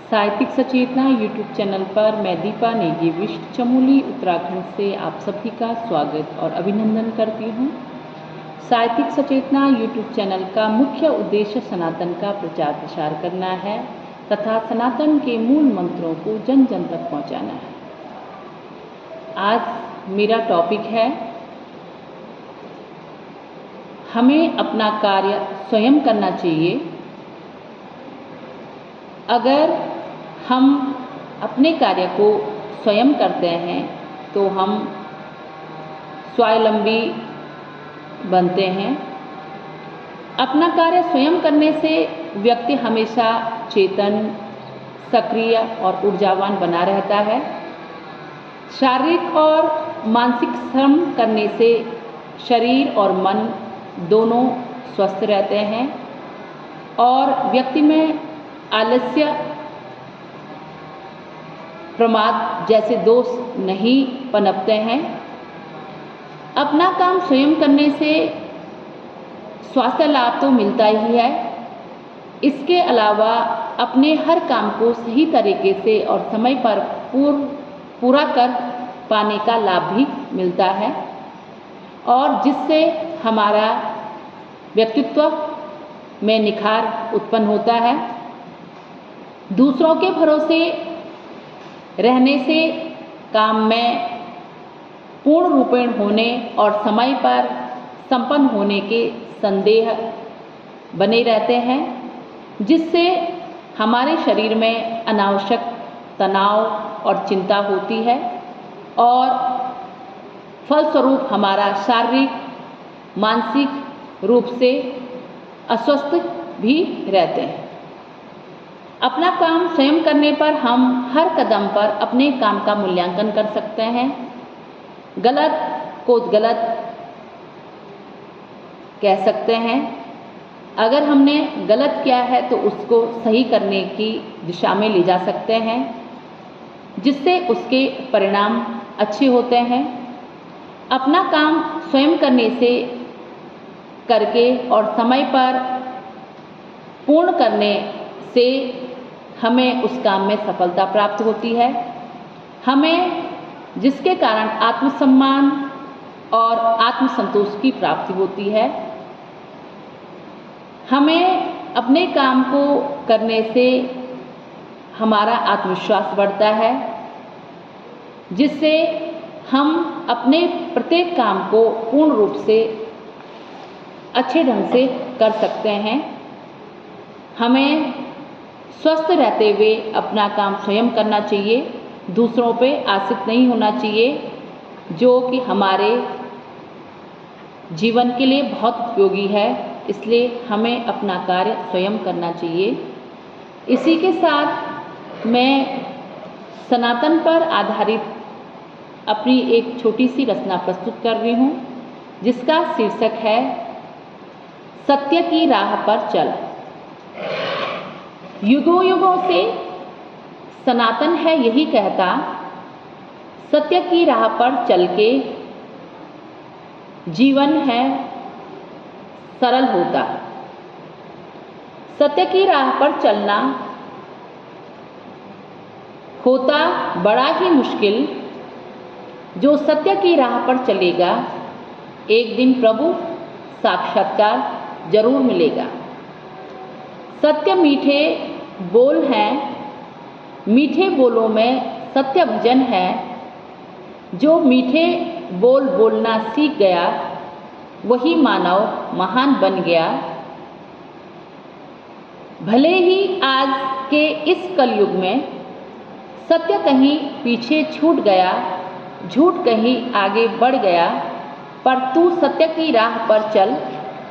साहित्यिक सचेतना YouTube channel पर मैं दीपा नेगी विष्ट चमोली उत्तराखंड से आप सभी का स्वागत और अभिनंदन करती हूँ। साहित्यिक सचेतना यूट्यूब चैनल का मुख्य उद्देश्य सनातन का प्रचार प्रसार करना है तथा सनातन के मूल मंत्रों को जन जन तक पहुँचाना है। आज मेरा टॉपिक है, हमें अपना कार्य स्वयं करना चाहिए। अगर हम अपने कार्य को स्वयं करते हैं तो हम स्वावलंबी बनते हैं। अपना कार्य स्वयं करने से व्यक्ति हमेशा चेतन, सक्रिय और ऊर्जावान बना रहता है। शारीरिक और मानसिक श्रम करने से शरीर और मन दोनों स्वस्थ रहते हैं और व्यक्ति में आलस्य, प्रमाद जैसे दोष नहीं पनपते हैं। अपना काम स्वयं करने से स्वास्थ्य लाभ तो मिलता ही है, इसके अलावा अपने हर काम को सही तरीके से और समय पर पूरा कर पाने का लाभ भी मिलता है और जिससे हमारा व्यक्तित्व में निखार उत्पन्न होता है। दूसरों के भरोसे रहने से काम में पूर्ण रूपेण होने और समय पर संपन्न होने के संदेह बने रहते हैं, जिससे हमारे शरीर में अनावश्यक तनाव और चिंता होती है और फलस्वरूप हमारा शारीरिक, मानसिक रूप से अस्वस्थ भी रहते हैं। अपना काम स्वयं करने पर हम हर कदम पर अपने काम का मूल्यांकन कर सकते हैं। गलत को गलत कह सकते हैं। अगर हमने गलत किया है तो उसको सही करने की दिशा में ले जा सकते हैं, जिससे उसके परिणाम अच्छे होते हैं। अपना काम स्वयं करके और समय पर पूर्ण करने से हमें उस काम में सफलता प्राप्त होती है। हमें जिसके कारण आत्मसम्मान और आत्मसंतोष की प्राप्ति होती है। हमें अपने काम को करने से हमारा आत्मविश्वास बढ़ता है, जिससे हम अपने प्रत्येक काम को पूर्ण रूप से अच्छे ढंग से कर सकते हैं। हमें स्वस्थ रहते हुए अपना काम स्वयं करना चाहिए, दूसरों पे आश्रित नहीं होना चाहिए, जो कि हमारे जीवन के लिए बहुत उपयोगी है। इसलिए हमें अपना कार्य स्वयं करना चाहिए। इसी के साथ मैं सनातन पर आधारित अपनी एक छोटी सी रचना प्रस्तुत कर रही हूँ, जिसका शीर्षक है सत्य की राह पर चल। युगों युगों से सनातन है यही कहता, सत्य की राह पर चल के जीवन है सरल होता। सत्य की राह पर चलना होता बड़ा ही मुश्किल, जो सत्य की राह पर चलेगा एक दिन प्रभु साक्षात्कार जरूर मिलेगा। सत्य मीठे बोल हैं, मीठे बोलों में सत्य भजन है। जो मीठे बोल बोलना सीख गया वही मानव महान बन गया। भले ही आज के इस कलयुग में सत्य कहीं पीछे छूट गया, झूठ कहीं आगे बढ़ गया, पर तू सत्य की राह पर चल,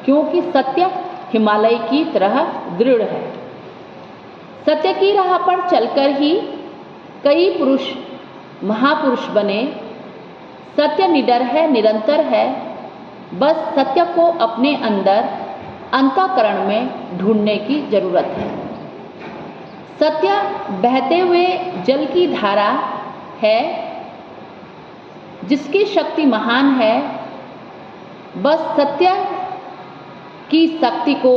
क्योंकि सत्य हिमालय की तरह दृढ़ है। सत्य की राह पर चलकर ही कई पुरुष महापुरुष बने। सत्य निडर है, निरंतर है, बस सत्य को अपने अंदर अंतःकरण में ढूंढने की जरूरत है। सत्य बहते हुए जल की धारा है, जिसकी शक्ति महान है। बस सत्य की शक्ति को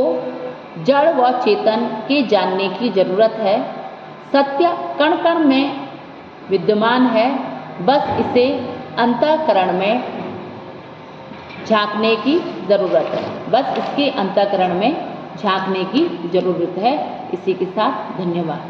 जड़ व चेतन के जानने की जरूरत है। सत्य कण कण में विद्यमान है, बस इसे अंतःकरण में झांकने की ज़रूरत है। बस इसके अंतःकरण में झांकने की ज़रूरत है। इसी के साथ धन्यवाद।